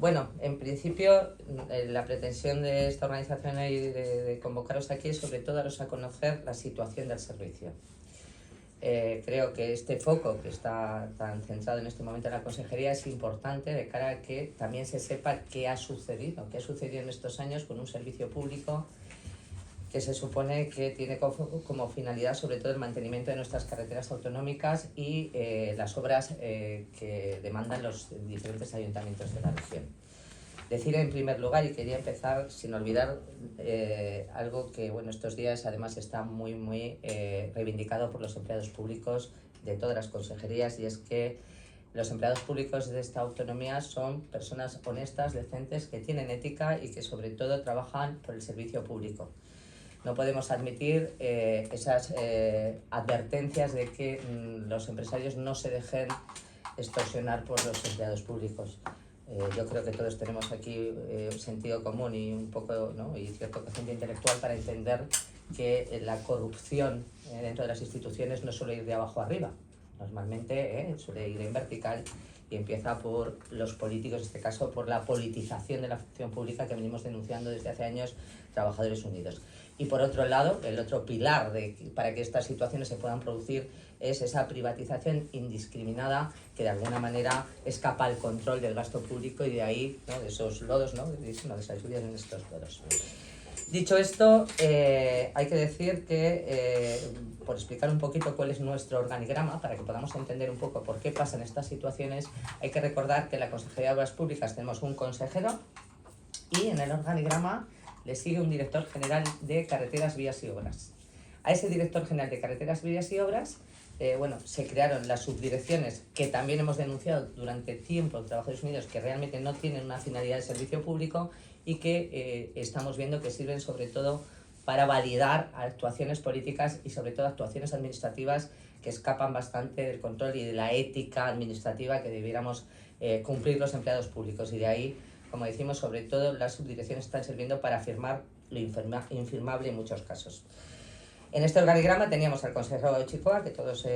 Bueno, en principio la pretensión de esta organización y de convocaros aquí es sobre todo daros a conocer la situación del servicio. Creo que este foco que está tan centrado en este momento en la consejería es importante de cara a que también se sepa qué ha sucedido en estos años con un servicio público que se supone que tiene como finalidad sobre todo el mantenimiento de nuestras carreteras autonómicas y las obras que demandan los diferentes ayuntamientos de la región. Decir en primer lugar, y quería empezar sin olvidar algo que bueno, estos días además está muy reivindicado por los empleados públicos de todas las consejerías, y es que los empleados públicos de esta autonomía son personas honestas, decentes, que tienen ética y que sobre todo trabajan por el servicio público. No podemos admitir esas advertencias de que los empresarios no se dejen extorsionar por los empleados públicos. Yo creo que todos tenemos aquí sentido común y un poco, ¿no?, y cierto cociente intelectual para entender que la corrupción dentro de las instituciones no suele ir de abajo arriba. Normalmente suele ir en vertical y empieza por los políticos, en este caso por la politización de la función pública que venimos denunciando desde hace años Trabajadores Unidos. Y por otro lado, el otro pilar para que estas situaciones se puedan producir es esa privatización indiscriminada que de alguna manera escapa al control del gasto público y de ahí, ¿no?, de esos lodos, ¿no?, de esas lluvias en estos lodos. Dicho esto, hay que decir que, por explicar un poquito cuál es nuestro organigrama, para que podamos entender un poco por qué pasan estas situaciones, hay que recordar que en la Consejería de Obras Públicas tenemos un consejero y en el organigrama le sigue un director general de Carreteras, Vías y Obras. A ese director general de Carreteras, Vías y Obras, se crearon las subdirecciones que también hemos denunciado durante tiempo en Trabajadores Unidos, que realmente no tienen una finalidad de servicio público y que estamos viendo que sirven sobre todo para validar actuaciones políticas y sobre todo actuaciones administrativas que escapan bastante del control y de la ética administrativa que debiéramos cumplir los empleados públicos. Y de ahí, como decimos, sobre todo las subdirecciones están sirviendo para afirmar lo infirmable en muchos casos. En este organigrama teníamos al consejero de Chicoa, que todos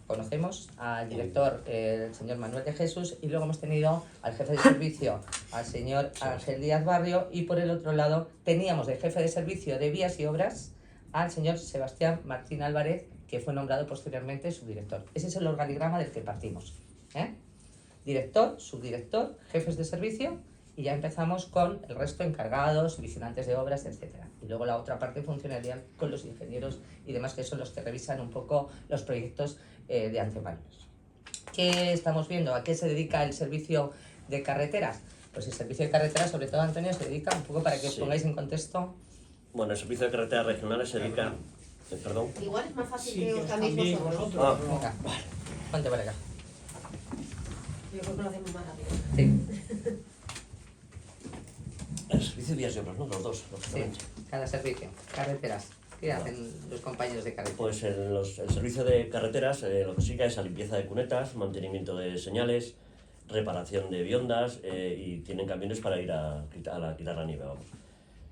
conocemos, al director, el señor Manuel de Jesús, y luego hemos tenido al jefe de servicio, al señor Ángel Díaz Barrio, y por el otro lado teníamos de jefe de servicio de Vías y Obras al señor Sebastián Martín Álvarez, que fue nombrado posteriormente subdirector. Ese es el organigrama del que partimos. Director, subdirector, jefes de servicio, y ya empezamos con el resto, encargados, vigilantes de obras, etc. Y luego la otra parte funcionaría con los ingenieros y demás, que son los que revisan un poco los proyectos de antemano. ¿Qué estamos viendo? ¿A qué se dedica el servicio de carreteras? Pues el servicio de carreteras, sobre todo, Antonio, se dedica un poco para que os pongáis en contexto. Bueno, el servicio de carreteras regionales se dedica... ¿Perdón? Igual es más fácil que os cambiéis vosotros. Ah, Venga, ponte para acá. Yo creo que lo hacemos más rápido. Sí. El servicio de vías y obras, ¿no? Los dos, Sí, lógicamente. cada servicio. Carreteras. ¿Qué hacen los compañeros de carreteras? Pues el servicio de carreteras lo que sigue es la limpieza de cunetas, mantenimiento de señales, reparación de viundas y tienen camiones para ir a quitar la nieve, vamos.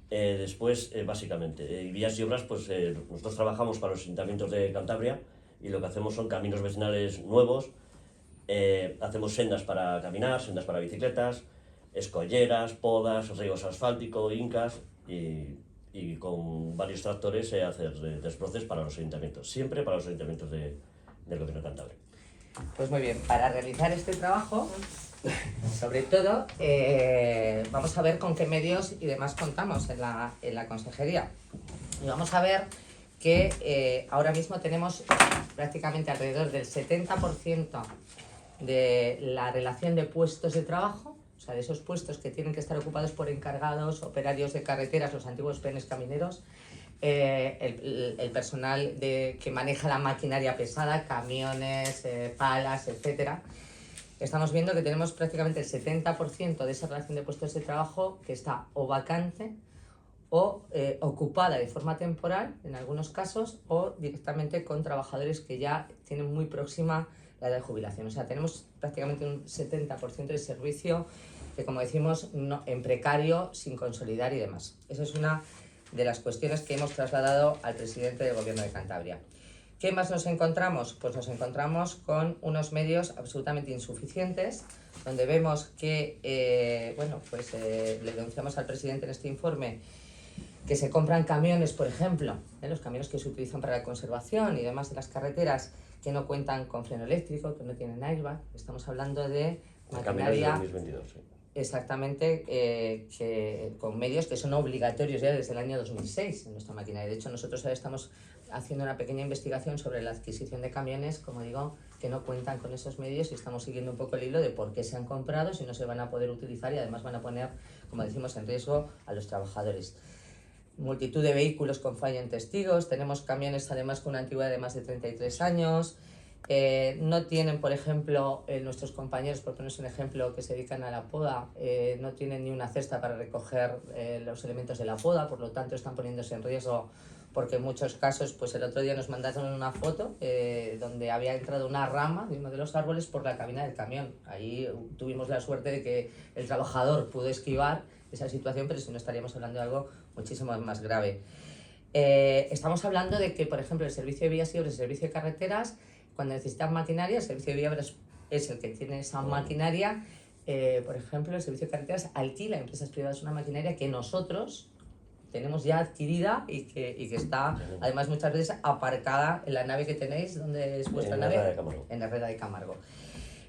Después, básicamente, vías y obras, pues nosotros trabajamos para los ayuntamientos de Cantabria y lo que hacemos son caminos vecinales nuevos, hacemos sendas para caminar, sendas para bicicletas, escolleras, podas, riegos asfáltico, incas y con varios tractores hacer desbroces para los ayuntamientos, siempre para los ayuntamientos del Gobierno de Cantabria. Pues muy bien, para realizar este trabajo, sobre todo, vamos a ver con qué medios y demás contamos en la consejería. Y vamos a ver que ahora mismo tenemos prácticamente alrededor del 70% de la relación de puestos de trabajo, o sea, de esos puestos que tienen que estar ocupados por encargados, operarios de carreteras, los antiguos peones camineros, el personal que maneja la maquinaria pesada, camiones, palas, etc. Estamos viendo que tenemos prácticamente el 70% de esa relación de puestos de trabajo que está o vacante o ocupada de forma temporal, en algunos casos, o directamente con trabajadores que ya tienen muy próxima la edad de jubilación. O sea, tenemos prácticamente un 70% de servicio que, como decimos, en precario, sin consolidar y demás. Esa es una de las cuestiones que hemos trasladado al presidente del Gobierno de Cantabria. ¿Qué más nos encontramos? Pues nos encontramos con unos medios absolutamente insuficientes, donde vemos que, le denunciamos al presidente en este informe que se compran camiones, por ejemplo, los camiones que se utilizan para la conservación y demás de las carreteras, que no cuentan con freno eléctrico, que no tienen airbag. Estamos hablando de maquinaria... Camiones de 2022, sí. Exactamente, que con medios que son obligatorios ya desde el año 2006 en nuestra maquinaria. De hecho, nosotros ahora estamos haciendo una pequeña investigación sobre la adquisición de camiones, como digo, que no cuentan con esos medios, y estamos siguiendo un poco el hilo de por qué se han comprado, si no se van a poder utilizar, y además van a poner, como decimos, en riesgo a los trabajadores. Multitud de vehículos con falla en testigos, tenemos camiones además con una antigüedad de más de 33 años, no tienen, por ejemplo, nuestros compañeros, por ponerse un ejemplo, que se dedican a la poda, no tienen ni una cesta para recoger los elementos de la poda, por lo tanto están poniéndose en riesgo, porque en muchos casos, pues el otro día nos mandaron una foto donde había entrado una rama de uno de los árboles por la cabina del camión. Ahí tuvimos la suerte de que el trabajador pudo esquivar esa situación, pero si no estaríamos hablando de algo muchísimo más grave. Estamos hablando de que, por ejemplo, el servicio de vías y obras, el servicio de carreteras, cuando necesitan maquinaria, el servicio de vías y obras es el que tiene esa maquinaria. Por ejemplo, el servicio de carreteras alquila a empresas privadas una maquinaria que nosotros tenemos ya adquirida y que está, además, muchas veces aparcada en la nave que tenéis. ¿Dónde es vuestra nave? En la Herrera de Camargo.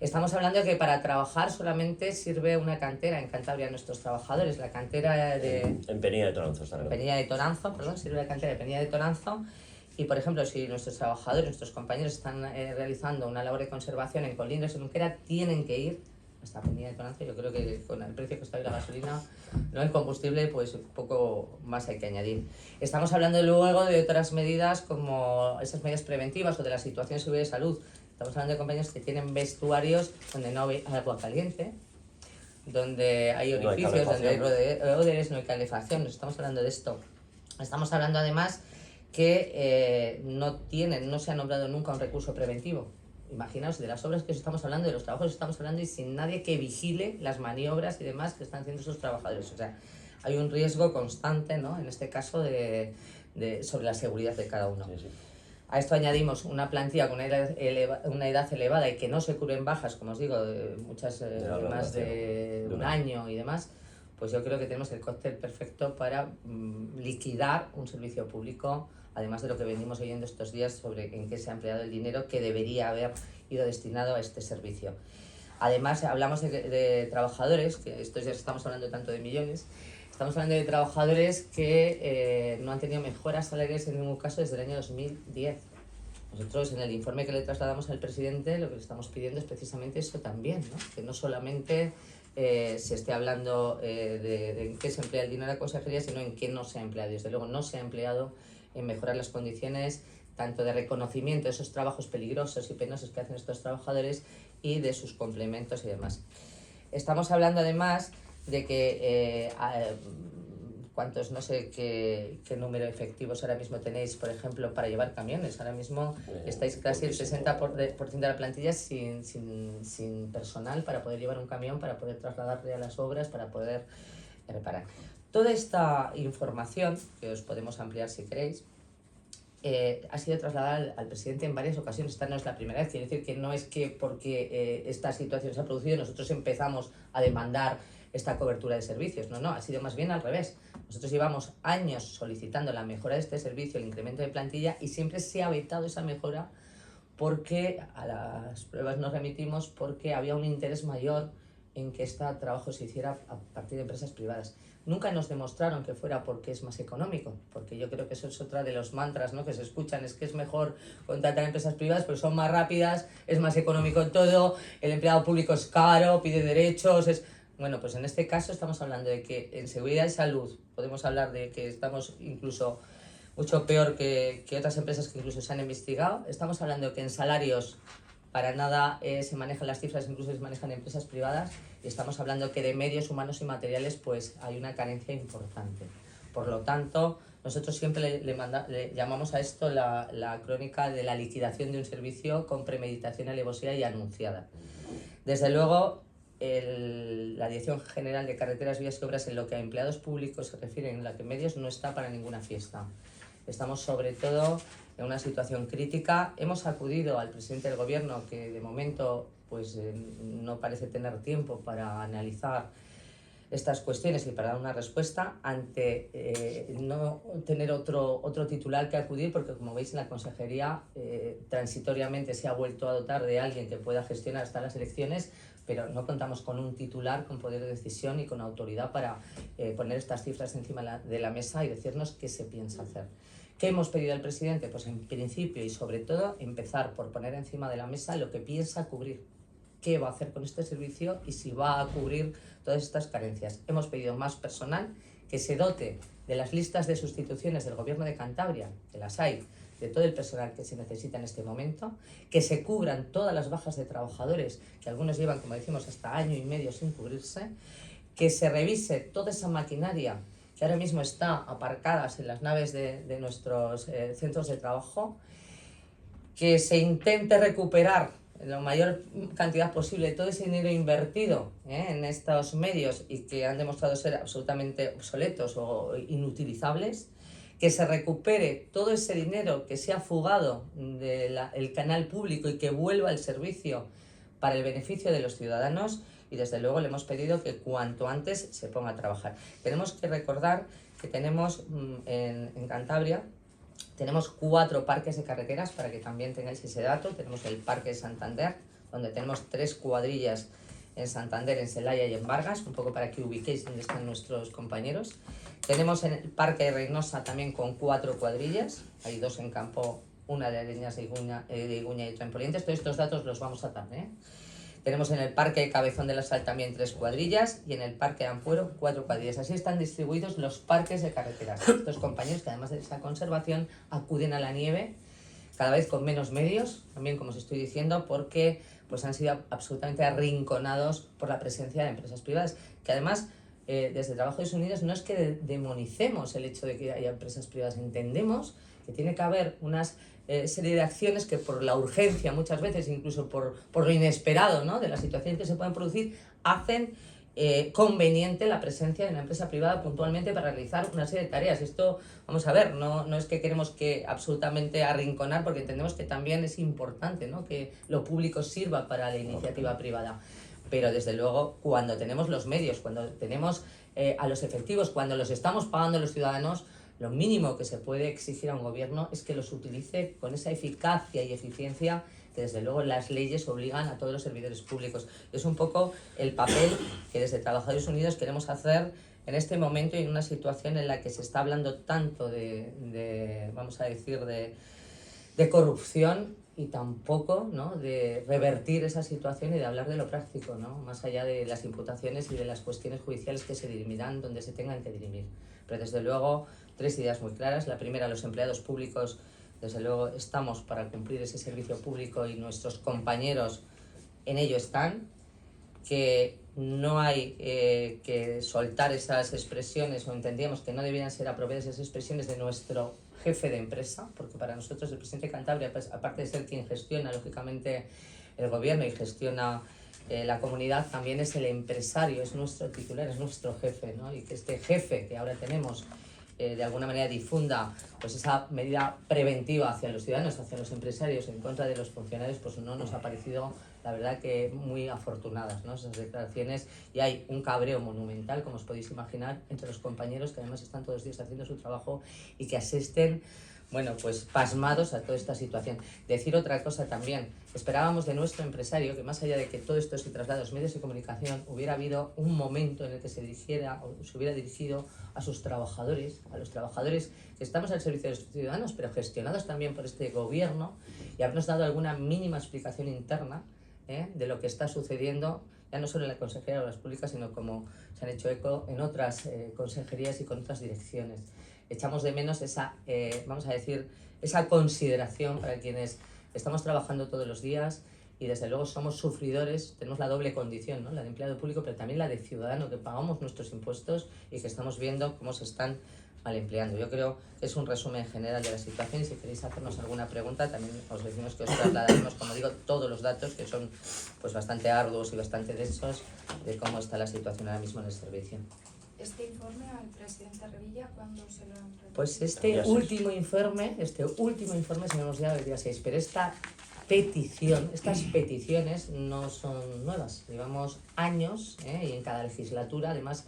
Estamos hablando de que para trabajar solamente sirve una cantera en Cantabria a nuestros trabajadores. La cantera de... En Penilla de Toranzo está. En Penilla de Toranzo, perdón, sirve la cantera de Penilla de Toranzo. Y, por ejemplo, si nuestros trabajadores, nuestros compañeros están realizando una labor de conservación en Colindres, en Unquera, tienen que ir hasta Penilla de Toranzo. Yo creo que con el precio que está hoy la gasolina, no el combustible, pues un poco más hay que añadir. Estamos hablando luego de otras medidas como esas medidas preventivas o de la situación de seguridad y salud. Estamos hablando de compañías que tienen vestuarios donde no hay agua caliente, donde hay orificios, donde hay odores, no hay calefacción. Estamos hablando de esto. Estamos hablando además que no se ha nombrado nunca un recurso preventivo. Imaginaos, de las obras que estamos hablando, de los trabajos que estamos hablando, y sin nadie que vigile las maniobras y demás que están haciendo esos trabajadores. O sea, hay un riesgo constante, ¿no?, en este caso, sobre la seguridad de cada uno. Sí, sí. A esto añadimos una plantilla con una edad elevada y que no se cubren bajas, como os digo, muchas de más de un año y demás. Pues yo creo que tenemos el cóctel perfecto para liquidar un servicio público, además de lo que venimos oyendo estos días sobre en qué se ha empleado el dinero que debería haber ido destinado a este servicio. Además, hablamos de trabajadores, que estos días estamos hablando tanto de millones. Estamos hablando de trabajadores que no han tenido mejoras salariales en ningún caso desde el año 2010. Nosotros, en el informe que le trasladamos al presidente, lo que le estamos pidiendo es precisamente eso también, ¿no? Que no solamente se esté hablando de en qué se emplea el dinero de la consejería, sino en qué no se ha empleado. Desde luego no se ha empleado en mejorar las condiciones tanto de reconocimiento de esos trabajos peligrosos y penosos que hacen estos trabajadores y de sus complementos y demás. Estamos hablando además de que cuántos, no sé qué número de efectivos ahora mismo tenéis, por ejemplo, para llevar camiones. Ahora mismo estáis casi el 60% de la plantilla sin personal para poder llevar un camión, para poder trasladarte a las obras, para poder reparar. Toda esta información, que os podemos ampliar si queréis, ha sido trasladada al presidente en varias ocasiones. Esta no es la primera vez, quiere decir que no es que porque esta situación se ha producido nosotros empezamos a demandar esta cobertura de servicios. No, ha sido más bien al revés. Nosotros llevamos años solicitando la mejora de este servicio, el incremento de plantilla, y siempre se ha vetado esa mejora porque a las pruebas nos remitimos porque había un interés mayor en que este trabajo se hiciera a partir de empresas privadas. Nunca nos demostraron que fuera porque es más económico, porque yo creo que eso es otra de los mantras, ¿no?, que se escuchan, es que es mejor contratar empresas privadas porque son más rápidas, es más económico todo, el empleado público es caro, pide derechos, Bueno, pues en este caso estamos hablando de que en seguridad y salud podemos hablar de que estamos incluso mucho peor que otras empresas que incluso se han investigado. Estamos hablando de que en salarios para nada se manejan las cifras, incluso se manejan empresas privadas, y estamos hablando que de medios humanos y materiales pues hay una carencia importante. Por lo tanto, nosotros siempre le llamamos a esto la crónica de la liquidación de un servicio con premeditación, alevosía y anunciada. Desde luego, la Dirección General de Carreteras, Vías y Obras, en lo que a empleados públicos se refiere, en la que medios no está para ninguna fiesta. estamos sobre todo en una situación crítica. Hemos acudido al presidente del gobierno, que de momento pues, no parece tener tiempo para analizar estas cuestiones y para dar una respuesta ante no tener otro titular que acudir, porque como veis en la consejería transitoriamente se ha vuelto a dotar de alguien que pueda gestionar hasta las elecciones, pero no contamos con un titular con poder de decisión y con autoridad para poner estas cifras encima de la mesa y decirnos qué se piensa hacer. ¿Qué hemos pedido al presidente? Pues en principio y sobre todo empezar por poner encima de la mesa lo que piensa cubrir, qué va a hacer con este servicio y si va a cubrir todas estas carencias. Hemos pedido más personal, que se dote de las listas de sustituciones del Gobierno de Cantabria, de las hay, de todo el personal que se necesita en este momento, que se cubran todas las bajas de trabajadores, que algunos llevan, como decimos, hasta año y medio sin cubrirse, que se revise toda esa maquinaria que ahora mismo está aparcadas en las naves de nuestros centros de trabajo, que se intente recuperar la mayor cantidad posible todo ese dinero invertido en estos medios y que han demostrado ser absolutamente obsoletos o inutilizables, que se recupere todo ese dinero que se ha fugado del canal público y que vuelva al servicio para el beneficio de los ciudadanos. Y desde luego le hemos pedido que cuanto antes se ponga a trabajar. Tenemos que recordar que tenemos en Cantabria, tenemos 4 parques de carreteras, para que también tengáis ese dato. Tenemos el Parque de Santander, donde tenemos 3 cuadrillas en Santander, en Celaya y en Vargas, un poco para que ubiquéis dónde están nuestros compañeros. Tenemos en el Parque de Reynosa también con 4 cuadrillas, hay 2 en campo, una de Areñas de Iguña y otra en Polientes. Todos estos datos los vamos a dar, Tenemos en el Parque de Cabezón de la Sal también 3 cuadrillas y en el Parque de Ampuero 4 cuadrillas. Así están distribuidos los parques de carreteras. Estos compañeros que además de esta conservación acuden a la nieve cada vez con menos medios, también como os estoy diciendo, porque pues han sido absolutamente arrinconados por la presencia de empresas privadas, que además desde Trabajadores Unidos no es que demonicemos el hecho de que haya empresas privadas, entendemos que tiene que haber unas serie de acciones que por la urgencia muchas veces, incluso por lo inesperado, ¿no?, de las situaciones que se pueden producir, hacen conveniente la presencia de una empresa privada puntualmente para realizar una serie de tareas. Esto, vamos a ver, no es que queremos que absolutamente arrinconar, porque entendemos que también es importante, ¿no?, que lo público sirva para la iniciativa privada. Pero desde luego, cuando tenemos los medios, cuando tenemos a los efectivos, cuando los estamos pagando los ciudadanos, lo mínimo que se puede exigir a un gobierno es que los utilice con esa eficacia y eficiencia que desde luego las leyes obligan a todos los servidores públicos. Es un poco el papel que desde Trabajadores Unidos queremos hacer en este momento y en una situación en la que se está hablando tanto vamos a decir, de corrupción y tampoco, ¿no?, de revertir esa situación y de hablar de lo práctico, ¿no?, más allá de las imputaciones y de las cuestiones judiciales que se dirimirán donde se tengan que dirimir. Pero desde luego 3 ideas muy claras. La primera, los empleados públicos, desde luego estamos para cumplir ese servicio público y nuestros compañeros en ello están, que no hay que soltar esas expresiones, o entendíamos que no debían ser apropiadas esas expresiones de nuestro jefe de empresa, porque para nosotros el presidente de Cantabria, pues, aparte de ser quien gestiona lógicamente el gobierno y gestiona la comunidad, también es el empresario, es nuestro titular, es nuestro jefe, ¿no? Y que este jefe que ahora tenemos de alguna manera difunda pues esa medida preventiva hacia los ciudadanos, hacia los empresarios, en contra de los funcionarios, pues no nos ha parecido, la verdad, que muy afortunadas, ¿no?, esas declaraciones, y hay un cabreo monumental, como os podéis imaginar, entre los compañeros que además están todos los días haciendo su trabajo y que asisten, bueno, pues pasmados a toda esta situación. Decir otra cosa también, esperábamos de nuestro empresario que más allá de que todo esto se traslade a los medios de comunicación, hubiera habido un momento en el que se dirigiera o se hubiera dirigido a sus trabajadores, a los trabajadores que estamos al servicio de los ciudadanos, pero gestionados también por este gobierno, y habernos dado alguna mínima explicación interna de lo que está sucediendo, ya no solo en la Consejería de Obras Públicas, sino como se han hecho eco en otras consejerías y con otras direcciones. Echamos de menos esa, vamos a decir, esa consideración para quienes estamos trabajando todos los días y desde luego somos sufridores, tenemos la doble condición, ¿no?, la de empleado público, pero también la de ciudadano, que pagamos nuestros impuestos y que estamos viendo cómo se están mal empleando. Yo creo que es un resumen general de la situación, y si queréis hacernos alguna pregunta también os decimos que os trasladaremos, como digo, todos los datos, que son pues bastante arduos y bastante densos, de cómo está la situación ahora mismo en el servicio. Este informe al presidente Revilla, ¿cuándo se lo han remitido? Pues este último informe, se lo hemos dado el día 6, pero estas peticiones no son nuevas. Llevamos años, y en cada legislatura, además,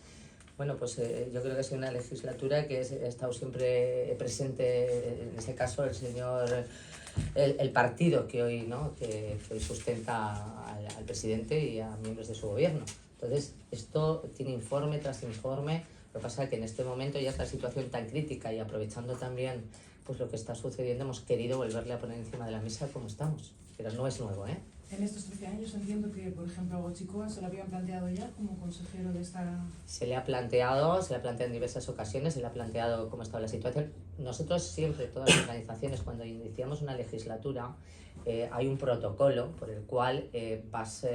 bueno, pues yo creo que es una legislatura que ha estado siempre presente, en este caso el partido que hoy, ¿no?, que hoy sustenta al presidente y a miembros de su gobierno. Entonces, esto tiene informe tras informe. Lo que pasa es que en este momento ya esta situación tan crítica y aprovechando también pues lo que está sucediendo, hemos querido volverle a poner encima de la mesa como estamos. Pero no es nuevo, ¿eh? En estos 13 años entiendo que, por ejemplo, a Gotzikoa se lo habían planteado ya como consejero de esta... Se le ha planteado en diversas ocasiones, se le ha planteado cómo estaba la situación. Nosotros siempre, todas las organizaciones, cuando iniciamos una legislatura, hay un protocolo por el cual vas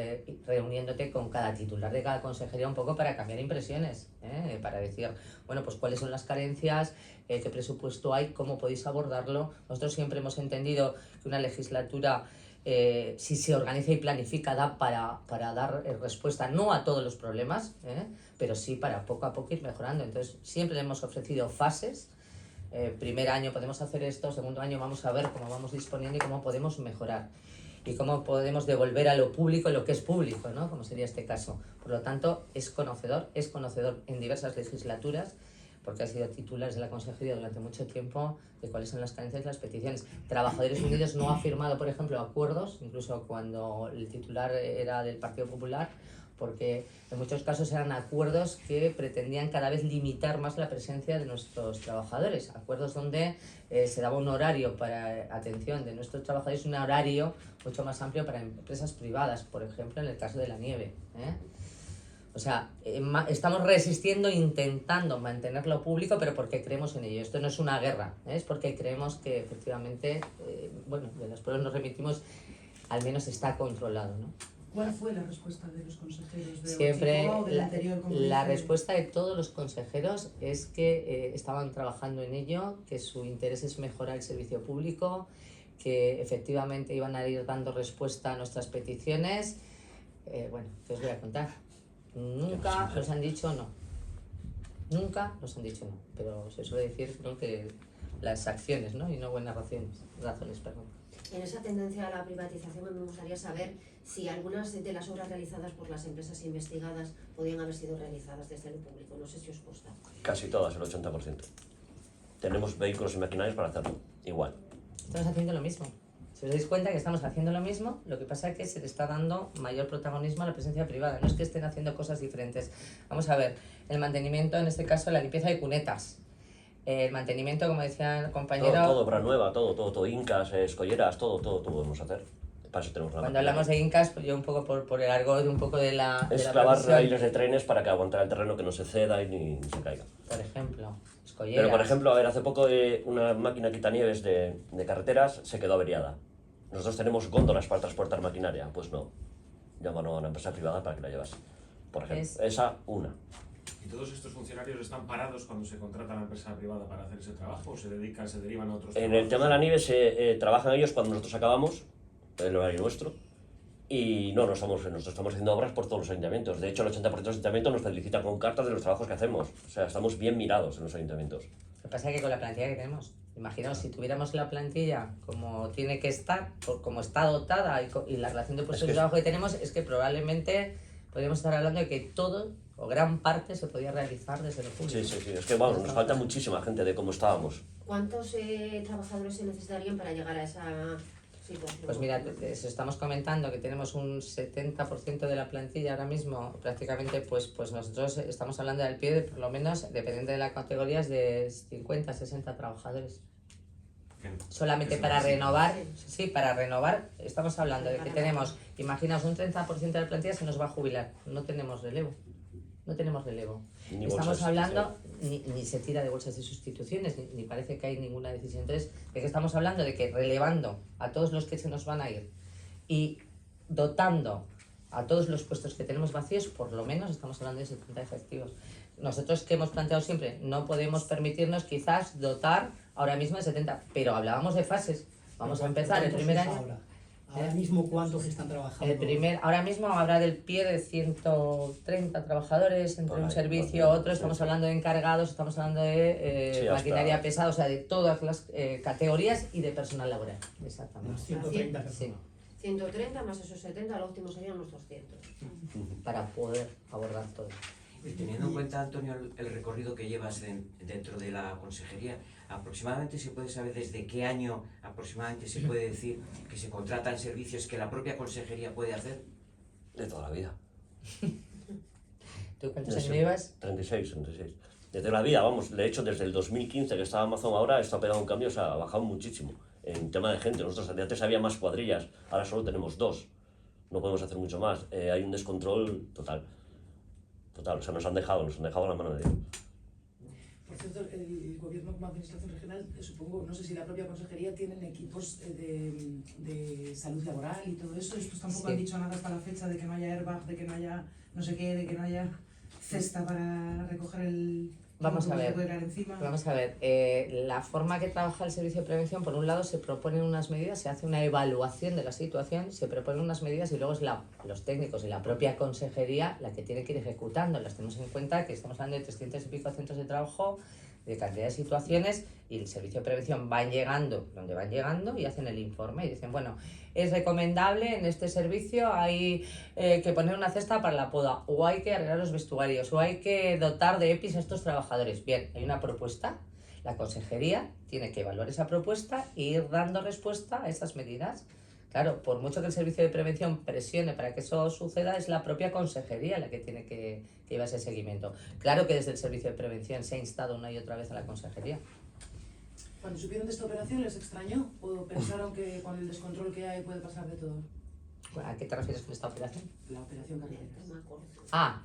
reuniéndote con cada titular de cada consejería un poco para cambiar impresiones, para decir, bueno, pues cuáles son las carencias, qué presupuesto hay, cómo podéis abordarlo. Nosotros siempre hemos entendido que una legislatura, si se organiza y planifica, da para dar respuesta no a todos los problemas, pero sí para poco a poco ir mejorando. Entonces siempre le hemos ofrecido fases. Primer año podemos hacer esto, segundo año vamos a ver cómo vamos disponiendo y cómo podemos mejorar y cómo podemos devolver a lo público lo que es público, ¿no?, como sería este caso. Por lo tanto, es conocedor en diversas legislaturas, porque ha sido titular de la consejería durante mucho tiempo, de cuáles son las carencias y las peticiones. Trabajadores Unidos no ha firmado, por ejemplo, acuerdos, incluso cuando el titular era del Partido Popular, porque en muchos casos eran acuerdos que pretendían cada vez limitar más la presencia de nuestros trabajadores. Acuerdos donde se daba un horario para atención de nuestros trabajadores, un horario mucho más amplio para empresas privadas, por ejemplo, en el caso de la nieve. O sea, estamos resistiendo, intentando mantenerlo público, pero porque creemos en ello. Esto no es una guerra, es porque creemos que efectivamente, bueno, de los pueblos nos remitimos, al menos está controlado, ¿no? ¿Cuál fue la respuesta de los consejeros de Siempre Gotzikoa o del anterior? la respuesta de todos los consejeros es que estaban trabajando en ello, que su interés es mejorar el servicio público, que efectivamente iban a ir dando respuesta a nuestras peticiones. Bueno, ¿qué os voy a contar? Nunca nos han dicho no. Nunca nos han dicho no. Pero se suele decir, creo que las acciones, ¿no?, y no buenas razones, perdón. En esa tendencia a la privatización me gustaría saber si algunas de las obras realizadas por las empresas investigadas podían haber sido realizadas desde lo público. No sé si os consta. Casi todas, el 80%. Tenemos vehículos y maquinarias para hacerlo, igual. Estamos haciendo lo mismo. Si os dais cuenta que estamos haciendo lo mismo, lo que pasa es que se le está dando mayor protagonismo a la presencia privada. No es que estén haciendo cosas diferentes. Vamos a ver, el mantenimiento, en este caso, la limpieza de cunetas. El mantenimiento, como decía el compañero... Todo, obra nueva, todo, incas, escolleras, todo podemos hacer. Para eso tenemos la Cuando máquina. hablamos de incas, pues yo un poco por el argot, un poco de la... Es clavar raíles de trenes para que aguantara el terreno, que no se ceda y ni se caiga. Por ejemplo, escolleras. Pero, por ejemplo, a ver, hace poco una máquina quitanieves de carreteras se quedó averiada. Nosotros tenemos góndolas para transportar maquinaria. Pues no. Llaman a una empresa privada para que la llevase. Por ejemplo, esa una. ¿Y todos estos funcionarios están parados cuando se contrata a la empresa privada para hacer ese trabajo o se derivan a otros trabajos? En el tema de la nieve trabajan ellos cuando nosotros acabamos, el horario nuestro, y nosotros estamos haciendo obras por todos los ayuntamientos. De hecho, el 80% de los ayuntamientos nos felicitan con cartas de los trabajos que hacemos. O sea, estamos bien mirados en los ayuntamientos. Lo que pasa es que con la plantilla que tenemos, imaginaos, si tuviéramos la plantilla como tiene que estar, como está dotada y la relación de puestos de trabajo que tenemos, es que probablemente podríamos estar hablando de que todo o gran parte se podía realizar desde lo público. Sí, es que vamos, nos falta muchísima gente de cómo estábamos. ¿Cuántos trabajadores se necesitarían para llegar a esa situación? Pues mira, estamos comentando que tenemos un 70% de la plantilla ahora mismo, prácticamente, pues nosotros estamos hablando del pie de por lo menos, dependiendo de la categoría, es de 50, 60 trabajadores. Solamente para renovar, para renovar, estamos hablando de que tenemos, imaginaos, un 30% de la plantilla se nos va a jubilar, no tenemos relevo. Ni estamos hablando, ni se tira de bolsas de sustituciones, ni parece que hay ninguna decisión. Entonces, ¿de qué estamos hablando? De que relevando a todos los que se nos van a ir y dotando a todos los puestos que tenemos vacíos, por lo menos estamos hablando de 70 efectivos. Nosotros, que hemos planteado siempre, no podemos permitirnos quizás dotar ahora mismo de 70, pero hablábamos de fases. Vamos a empezar el primer año. Ahora mismo, ¿cuántos están trabajando? Ahora mismo habrá del pie de 130 trabajadores entre un servicio, otro, estamos hablando de encargados, estamos hablando de Sí, maquinaria hasta- pesada, o sea, de todas las categorías y de personal laboral. Exactamente. Unas 130 Sí, personas. 130 más esos 70, lo óptimo serían unos 200. para poder abordar todo. Y teniendo en cuenta, Antonio, el recorrido que llevas dentro de la consejería, aproximadamente se puede saber desde qué año aproximadamente se puede decir que se contratan servicios que la propia consejería puede hacer. De toda la vida. ¿Tú cuántos De años siempre. llevas? 36. Desde la vida, vamos, de hecho desde el 2015 que estaba Amazon ahora, esto ha pegado un cambio, o sea, ha bajado muchísimo. En tema de gente, nosotros de antes había más cuadrillas, ahora solo tenemos 2. No podemos hacer mucho más. Hay un descontrol total. Total, o sea, nos han dejado la mano de Dios. Por cierto, el gobierno como administración regional, supongo, no sé si la propia consejería tienen equipos de salud laboral y todo eso. Estos tampoco Sí. han dicho nada hasta la fecha de que no haya airbag, de que no haya no sé qué, de que no haya cesta para recoger el... Vamos todo a lo que ver. puede caer encima. Vamos a ver, la forma que trabaja el servicio de prevención, por un lado se proponen unas medidas, se hace una evaluación de la situación, se proponen unas medidas y luego es los técnicos y la propia consejería la que tiene que ir ejecutando. Las tenemos en cuenta que estamos hablando de 300 y pico centros de trabajo, de cantidad de situaciones, y el servicio de prevención van llegando donde van llegando y hacen el informe y dicen, bueno, es recomendable en este servicio hay que poner una cesta para la poda, o hay que arreglar los vestuarios, o hay que dotar de EPIs a estos trabajadores. Bien, hay una propuesta, la consejería tiene que evaluar esa propuesta e ir dando respuesta a esas medidas. Claro, por mucho que el servicio de prevención presione para que eso suceda, es la propia consejería la que tiene que llevar ese seguimiento. Claro que desde el servicio de prevención se ha instado una y otra vez a la consejería. Cuando supieron de esta operación, ¿les extrañó? ¿O pensaron que con el descontrol que hay puede pasar de todo? ¿A qué te refieres con esta operación? La operación carretera. No me acuerdo. Ah,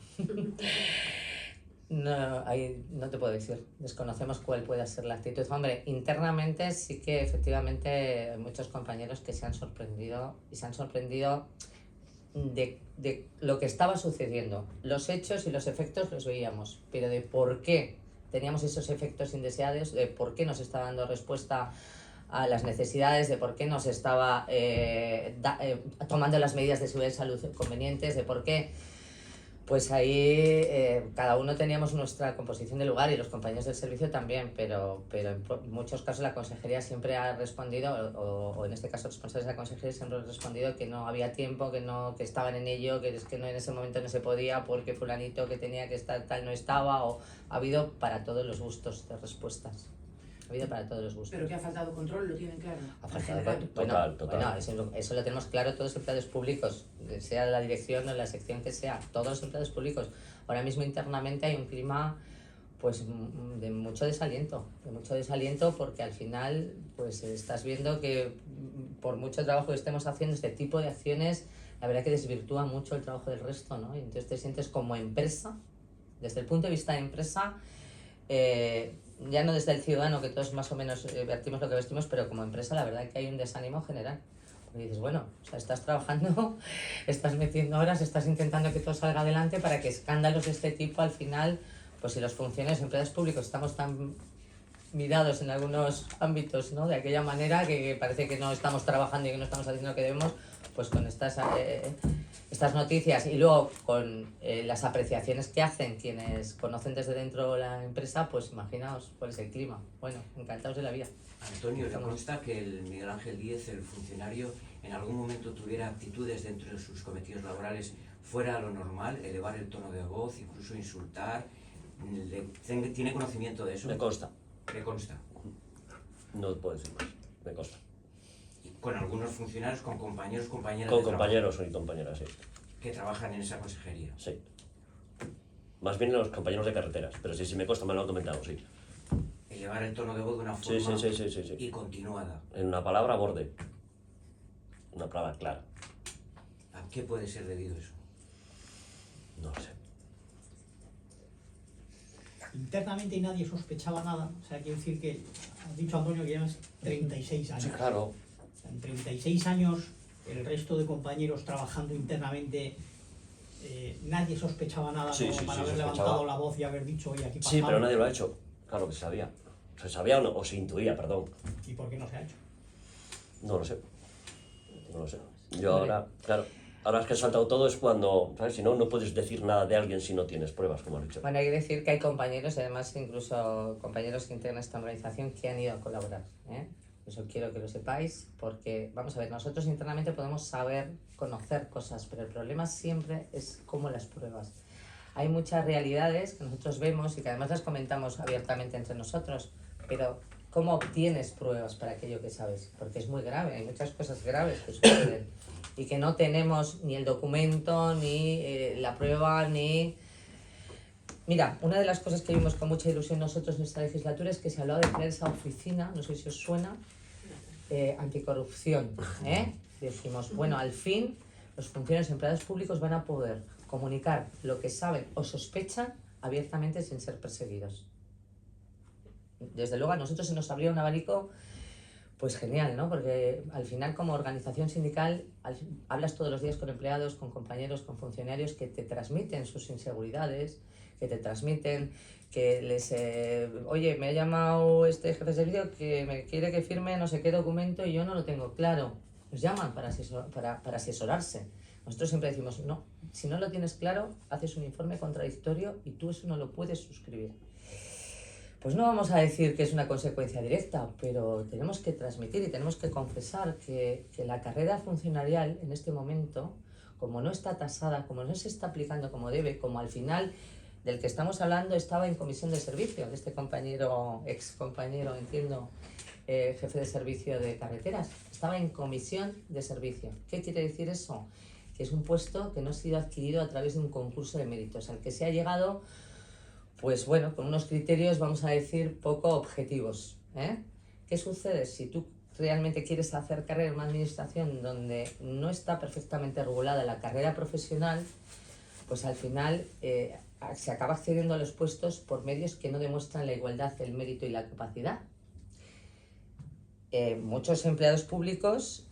no, ahí no te puedo decir. Desconocemos cuál pueda ser la actitud. Hombre, internamente sí que efectivamente hay muchos compañeros que se han sorprendido y se han sorprendido de lo que estaba sucediendo. Los hechos y los efectos los veíamos, pero de por qué teníamos esos efectos indeseados, de por qué nos estaba dando respuesta a las necesidades, de por qué nos estaba tomando las medidas de seguridad y salud convenientes, de por qué, pues ahí cada uno teníamos nuestra composición de lugar y los compañeros del servicio también, pero en muchos casos la consejería siempre ha respondido, o en este caso responsables de la consejería siempre han respondido que no había tiempo, que estaban en ello, que es que no, en ese momento no se podía porque fulanito que tenía que estar tal no estaba, o ha habido para todos los gustos de respuestas. Ha habido para todos los gustos. Pero que ha faltado control, lo tienen claro. Ha faltado En general. bueno, eso lo tenemos claro todos los empleados públicos, sea la dirección o la sección que sea, todos los empleados públicos. Ahora mismo internamente hay un clima pues de mucho desaliento porque al final pues estás viendo que por mucho trabajo que estemos haciendo, este tipo de acciones, la verdad que desvirtúa mucho el trabajo del resto, ¿no? Y entonces te sientes como empresa, desde el punto de vista de empresa, ya no desde el ciudadano, que todos más o menos vertimos lo que vestimos, pero como empresa la verdad que hay un desánimo general. Porque dices, bueno, o sea, estás trabajando, estás metiendo horas, estás intentando que todo salga adelante para que escándalos de este tipo al final, pues si los funcionarios, empleados públicos, estamos tan mirados en algunos ámbitos, ¿no? De aquella manera que parece que no estamos trabajando y que no estamos haciendo lo que debemos, pues con estas noticias y luego con las apreciaciones que hacen quienes conocen desde dentro la empresa, pues imaginaos cuál es el clima. Bueno, encantados de la vida. Antonio, ¿le consta que el Miguel Ángel Díez, el funcionario, en algún momento tuviera actitudes dentro de sus cometidos laborales fuera lo normal, elevar el tono de voz, incluso insultar? ¿Tiene conocimiento de eso? Me consta. ¿Le consta? No puedo decir más. Me consta. Con algunos funcionarios, con compañeros, compañeras Con de trabajo compañeros y compañeras, sí. que trabajan en esa consejería. Sí. Más bien los compañeros de carreteras, pero sí, me consta, me lo han comentado, sí. Elevar el tono de voz de una Sí, forma sí. y continuada. En una palabra, borde. Una palabra clara. ¿A qué puede ser debido eso? No lo sé. Internamente nadie sospechaba nada. O sea, quiero decir que, has dicho Antonio que llevas 36 años. Sí, claro. En 36 años, el resto de compañeros trabajando internamente, nadie sospechaba nada Sí, como sí, para sí, haber sospechaba. levantado la voz y haber dicho, oye, aquí pasa Sí, pero algo". nadie lo ha hecho. Claro que se sabía. Se sabía o se intuía, perdón. ¿Y por qué no se ha hecho? No lo sé. No lo sé. Yo ahora, claro, ahora es que he saltado todo es cuando, ¿sabes? Si no, no puedes decir nada de alguien si no tienes pruebas, como has dicho. Bueno, hay que decir que hay compañeros, y además incluso compañeros que integran esta organización, que han ido a colaborar, ¿eh? Eso quiero que lo sepáis, porque, vamos a ver, nosotros internamente podemos saber, conocer cosas, pero el problema siempre es cómo las pruebas. Hay muchas realidades que nosotros vemos y que además las comentamos abiertamente entre nosotros, pero ¿cómo obtienes pruebas para aquello que sabes? Porque es muy grave, hay muchas cosas graves que suceden y que no tenemos ni el documento, ni la prueba, ni... Mira, una de las cosas que vimos con mucha ilusión nosotros en esta legislatura es que se hablaba de crear esa oficina, no sé si os suena, anticorrupción, ¿eh? Decimos, bueno, al fin los funcionarios y empleados públicos van a poder comunicar lo que saben o sospechan abiertamente sin ser perseguidos. Desde luego a nosotros se nos abrió un abanico pues genial, ¿no? Porque al final como organización sindical hablas todos los días con empleados, con compañeros, con funcionarios que te transmiten sus inseguridades, que te transmiten que les... oye, me ha llamado este jefe de servicio que me quiere que firme no sé qué documento y yo no lo tengo claro. Nos llaman para asesorarse. Nosotros siempre decimos, no, si no lo tienes claro, haces un informe contradictorio y tú eso no lo puedes suscribir. Pues no vamos a decir que es una consecuencia directa, pero tenemos que transmitir y tenemos que confesar que la carrera funcionarial en este momento, como no está tasada, como no se está aplicando como debe, como al final del que estamos hablando estaba en comisión de servicio, de este compañero, ex compañero, entiendo, jefe de servicio de carreteras, estaba en comisión de servicio. ¿Qué quiere decir eso? Que es un puesto que no ha sido adquirido a través de un concurso de méritos, al que se ha llegado, pues bueno, con unos criterios, vamos a decir, poco objetivos, ¿eh? ¿Qué sucede? Si tú realmente quieres hacer carrera en una administración donde no está perfectamente regulada la carrera profesional, pues al final se acaba accediendo a los puestos por medios que no demuestran la igualdad, el mérito y la capacidad. Muchos empleados públicos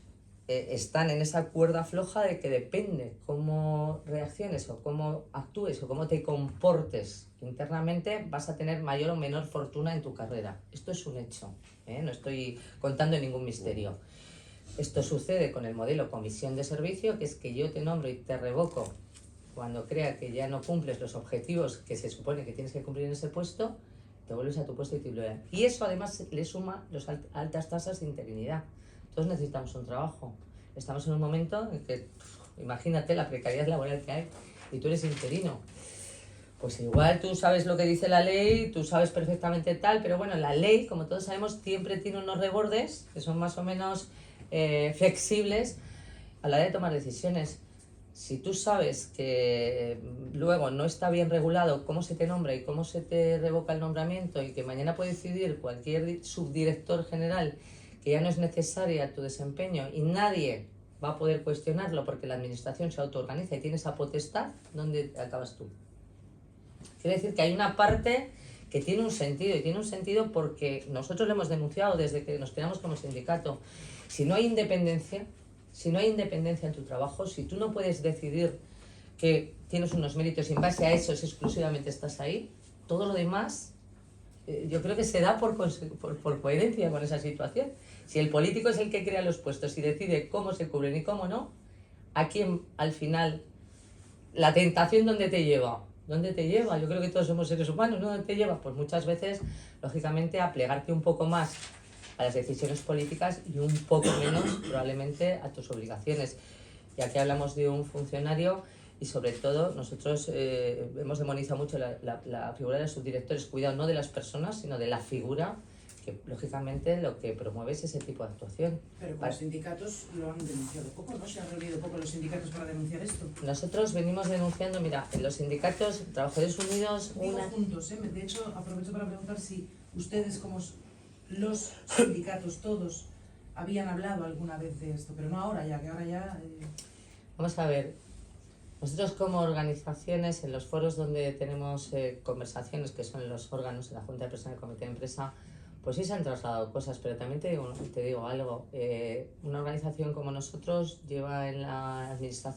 están en esa cuerda floja de que depende cómo reacciones o cómo actúes o cómo te comportes internamente, vas a tener mayor o menor fortuna en tu carrera. Esto es un hecho, ¿eh? No estoy contando ningún misterio. Esto sucede con el modelo comisión de servicio, que es que yo te nombro y te revoco cuando crea que ya no cumples los objetivos que se supone que tienes que cumplir en ese puesto, te vuelves a tu puesto y te liberan. Y eso además le suma las altas tasas de interinidad. Todos necesitamos un trabajo. Estamos en un momento en que, imagínate la precariedad laboral que hay y tú eres interino. Pues igual tú sabes lo que dice la ley, tú sabes perfectamente tal, pero bueno, la ley, como todos sabemos, siempre tiene unos rebordes que son más o menos flexibles a la hora de tomar decisiones. Si tú sabes que luego no está bien regulado cómo se te nombra y cómo se te revoca el nombramiento y que mañana puede decidir cualquier subdirector general que ya no es necesaria tu desempeño y nadie va a poder cuestionarlo porque la administración se autoorganiza y tiene esa potestad, ¿dónde acabas tú? Quiere decir que hay una parte que tiene un sentido, y tiene un sentido porque nosotros lo hemos denunciado desde que nos creamos como sindicato. Si no hay independencia en tu trabajo, si tú no puedes decidir que tienes unos méritos y en base a eso exclusivamente estás ahí, todo lo demás yo creo que se da por coherencia con esa situación. Si el político es el que crea los puestos y decide cómo se cubren y cómo no, ¿a quién al final la tentación dónde te lleva? ¿Dónde te lleva? Yo creo que todos somos seres humanos, ¿no? ¿Dónde te lleva? Pues muchas veces, lógicamente, a plegarte un poco más a las decisiones políticas y un poco menos, probablemente, a tus obligaciones. Y aquí hablamos de un funcionario y, sobre todo, nosotros hemos demonizado mucho la figura de los subdirectores. Cuidado, no de las personas, sino de la figura, que, lógicamente, lo que promueve es ese tipo de actuación. Pero los sindicatos lo han denunciado poco, ¿no? Se han reunido poco los sindicatos para denunciar esto. Nosotros venimos denunciando, mira, en los sindicatos, Trabajadores Unidos... Digo juntos, ¿eh? De hecho, aprovecho para preguntar si ustedes, como los sindicatos todos, habían hablado alguna vez de esto, pero no ahora ya, que ahora ya... Vamos a ver, nosotros como organizaciones, en los foros donde tenemos conversaciones, que son los órganos de la Junta de Personal y el Comité de Empresa, pues sí se han trasladado cosas, pero también te digo algo, una organización como nosotros lleva en la administración